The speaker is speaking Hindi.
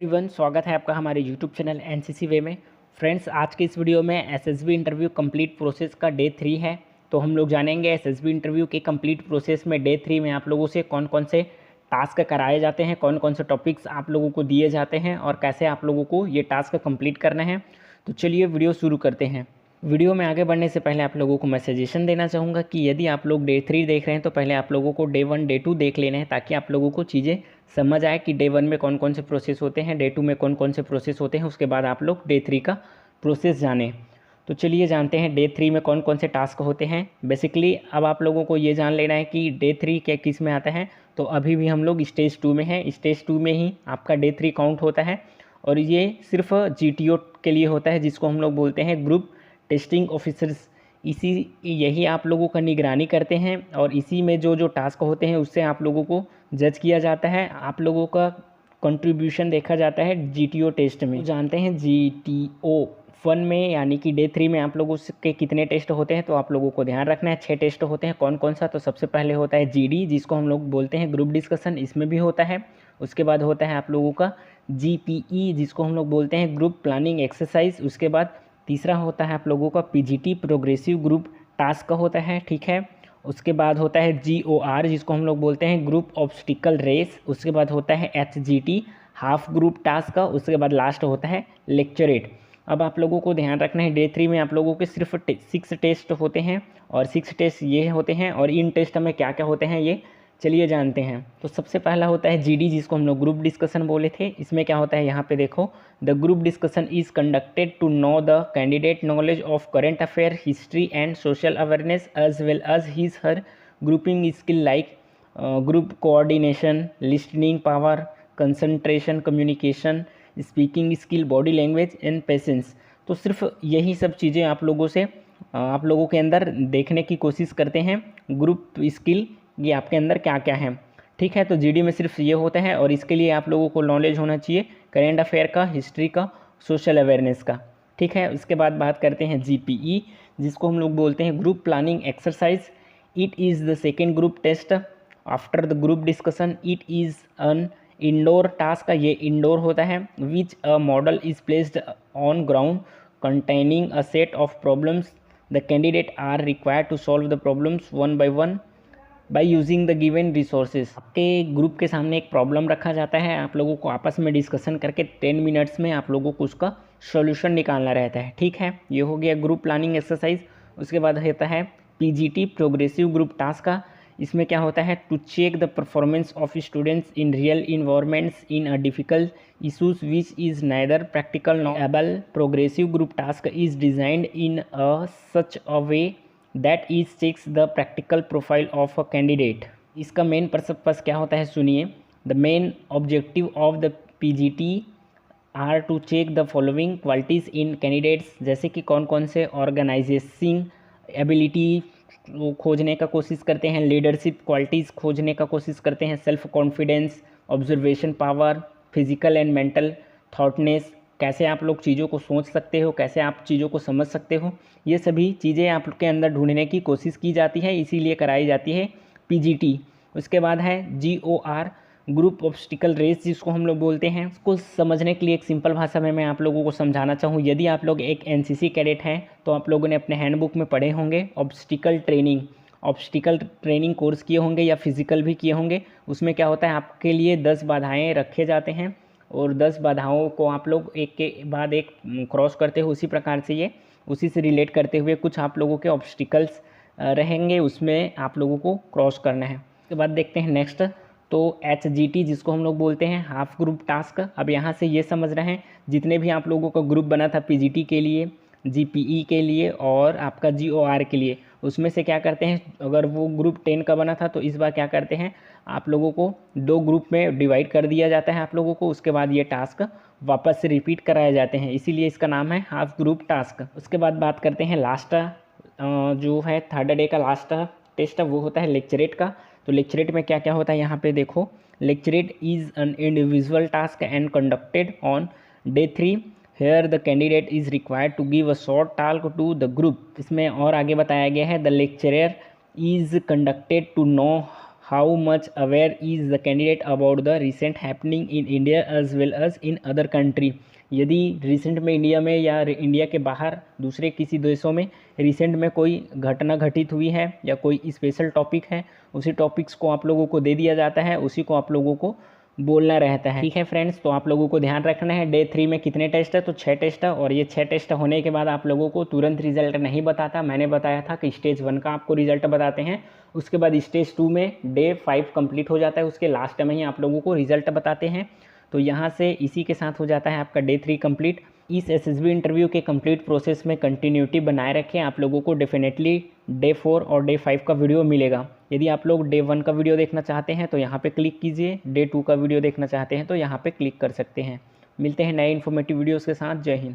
एवरीवन, स्वागत है आपका हमारे यूट्यूब चैनल एनसीसी वे में। फ्रेंड्स, आज के इस वीडियो में एसएसबी इंटरव्यू कंप्लीट प्रोसेस का डे 3 है। तो हम लोग जानेंगे एसएसबी इंटरव्यू के कंप्लीट प्रोसेस में डे 3 में आप लोगों से कौन कौन से टास्क कराए जाते हैं, कौन कौन से टॉपिक्स आप लोगों को दिए जाते हैं और कैसे आप लोगों को ये टास्क कंप्लीट करना है। तो चलिए वीडियो शुरू करते हैं। वीडियो में आगे बढ़ने से पहले आप लोगों को मैं सजेशन देना चाहूँगा कि यदि आप लोग डे 3 देख रहे हैं तो पहले आप लोगों को डे 1 डे 2 देख लेना है, ताकि आप लोगों को चीज़ें समझ आए कि डे 1 में कौन कौन से प्रोसेस होते हैं, डे 2 में कौन कौन से प्रोसेस होते हैं। उसके बाद आप लोग डे 3 का प्रोसेस जानें। तो चलिए जानते हैं डे 3 में कौन कौन से टास्क होते हैं। बेसिकली अब आप लोगों को ये जान लेना है कि डे 3 क्या किस में आता है। तो अभी भी हम लोग स्टेज 2 में हैं। स्टेज 2 में ही आपका डे 3 काउंट होता है और ये सिर्फ जीटीओ के लिए होता है, जिसको हम लोग बोलते हैं ग्रुप टेस्टिंग ऑफिसर्स। यही आप लोगों का निगरानी करते हैं और इसी में जो जो टास्क होते हैं उससे आप लोगों को जज किया जाता है। आप लोगों का कंट्रीब्यूशन देखा जाता है जीटीओ टेस्ट में। जानते हैं जीटीओ 1 में यानी कि डे 3 में आप लोगों के कितने टेस्ट होते हैं। तो आप लोगों को ध्यान रखना है 6 टेस्ट होते हैं। कौन कौन सा? तो सबसे पहले होता है जीडी, जिसको हम लोग बोलते हैं ग्रुप डिस्कशन, इसमें भी होता है। उसके बाद होता है आप लोगों का जीपीई, जिसको हम लोग बोलते हैं ग्रुप प्लानिंग एक्सरसाइज। उसके बाद तीसरा होता है आप लोगों का पीजीटी, प्रोग्रेसिव ग्रुप टास्क का होता है, ठीक है। उसके बाद होता है जीओआर, जिसको हम लोग बोलते हैं ग्रुप ऑब्स्टिकल रेस। उसके बाद होता है एचजीटी, हाफ ग्रुप टास्क का। उसके बाद लास्ट होता है लेक्चरेट। अब आप लोगों को ध्यान रखना है डे 3 में आप लोगों के सिर्फ 6 टेस्ट होते हैं और 6 टेस्ट ये होते हैं। और इन टेस्ट में क्या क्या होते हैं ये चलिए जानते हैं। तो सबसे पहला होता है जीडी, जिसको हम लोग ग्रुप डिस्कशन बोले थे। इसमें क्या होता है यहाँ पे देखो, the group discussion is conducted to know the candidate knowledge of current affair, history and social awareness as well as his her grouping skill like group coordination, listening power, concentration, communication, speaking skill, body language and patience. तो सिर्फ यही सब चीज़ें आप लोगों से आप लोगों के अंदर देखने की कोशिश करते हैं, ग्रुप स्किल ये आपके अंदर क्या क्या है, ठीक है। तो जीडी में सिर्फ ये होता है और इसके लिए आप लोगों को नॉलेज होना चाहिए करेंट अफेयर का, हिस्ट्री का, सोशल अवेयरनेस का, ठीक है। उसके बाद बात करते हैं जीपीई, जिसको हम लोग बोलते हैं group planning exercise. It is the second group test after the group discussion. It is an indoor task, ये इंडोर होता है। Which a model is placed on ground containing a set of problems. The candidate are required to solve the problems one by one by using the given resources. आपके ग्रुप के सामने एक प्रॉब्लम रखा जाता है, आप लोगों को आपस में डिस्कशन करके 10 मिनट्स में आप लोगों को उसका सॉल्यूशन निकालना रहता है, ठीक है। ये हो गया ग्रुप प्लानिंग एक्सरसाइज। उसके बाद होता है पीजीटी, प्रोग्रेसिव ग्रुप टास्क का। इसमें क्या होता है, to check the performance of students in real environments in a difficult issues which is neither practical nor able. Progressive group task is designed in a such a way that is checks the practical profile of a candidate. इसका मेन पर्पस क्या होता है सुनिए। The main objective of the PGT are to check the following qualities in candidates, जैसे कि कौन कौन से ऑर्गेनाइजेसिंग एबिलिटी खोजने का कोशिश करते हैं, लीडरशिप क्वालिटीज़ खोजने का कोशिश करते हैं, self confidence, observation power, physical and mental toughness, कैसे आप लोग चीज़ों को सोच सकते हो, कैसे आप चीज़ों को समझ सकते हो, ये सभी चीज़ें आपके अंदर ढूंढने की कोशिश की जाती है, इसीलिए कराई जाती है पीजीटी। उसके बाद है जीओआर, ग्रुप ऑब्स्टिकल रेस, जिसको हम लोग बोलते हैं। इसको समझने के लिए एक सिंपल भाषा में मैं आप लोगों को समझाना चाहूँ। यदि आप लोग एक एनसीसी कैडेट हैं तो आप लोगों ने अपने हैंडबुक में पढ़े होंगे ऑब्स्टिकल ट्रेनिंग कोर्स किए होंगे या फिजिकल भी किए होंगे। उसमें क्या होता है, आपके लिए 10 बाधाएँ रखे जाते हैं और 10 बाधाओं को आप लोग एक के बाद एक क्रॉस करते हो। उसी प्रकार से ये उसी से रिलेट करते हुए कुछ आप लोगों के ऑब्स्टिकल्स रहेंगे, उसमें आप लोगों को क्रॉस करना है। उसके बाद देखते हैं नेक्स्ट, तो एचजीटी, जिसको हम लोग बोलते हैं हाफ ग्रुप टास्क। अब यहाँ से ये समझ रहे हैं जितने भी आप लोगों का ग्रुप बना था पीजीटी के लिए, जीपीई के लिए और आपका जीओआर के लिए, उसमें से क्या करते हैं, अगर वो ग्रुप 10 का बना था तो इस बार क्या करते हैं, आप लोगों को 2 ग्रुप में डिवाइड कर दिया जाता है आप लोगों को। उसके बाद ये टास्क वापस से रिपीट कराए जाते हैं, इसीलिए इसका नाम है हाफ ग्रुप टास्क। उसके बाद बात करते हैं लास्ट जो है थर्ड डे का लास्ट टेस्ट, वो होता है लेक्चरेट का। तो लेक्चरेट में क्या क्या होता है यहाँ पे देखो, lecturette is an individual task and conducted on day 3। Here the candidate is required to give a short talk to the group. इसमें और आगे बताया गया है, the lecturer is conducted to know how much aware is the candidate about the recent happening in India as well as in other country. यदि रिसेंट में इंडिया में या इंडिया के बाहर दूसरे किसी देशों में रिसेंट में कोई घटना घटित हुई है या कोई स्पेशल टॉपिक है, उसी टॉपिक्स को आप लोगों को दे दिया जाता है, उसी को आप लोगों को बोलना रहता है। ठीक है फ्रेंड्स, तो आप लोगों को ध्यान रखना है डे 3 में कितने टेस्ट है, तो 6 टेस्ट है। और ये 6 टेस्ट होने के बाद आप लोगों को तुरंत रिजल्ट नहीं बताता। मैंने बताया था कि स्टेज 1 का आपको रिजल्ट बताते हैं, उसके बाद स्टेज 2 में डे 5 कंप्लीट हो जाता है, उसके लास्ट में ही आप लोगों को रिजल्ट बताते हैं। तो यहाँ से इसी के साथ हो जाता है आपका डे 3 कंप्लीट। इस एसएसबी इंटरव्यू के कंप्लीट प्रोसेस में कंटिन्यूटी बनाए रखें, आप लोगों को डेफिनेटली डे 4 और डे 5 का वीडियो मिलेगा। यदि आप लोग डे 1 का वीडियो देखना चाहते हैं तो यहाँ पे क्लिक कीजिए, डे 2 का वीडियो देखना चाहते हैं तो यहाँ पे क्लिक कर सकते हैं। मिलते हैं नए इन्फॉर्मेटिव वीडियोज़ के साथ। जय हिंद।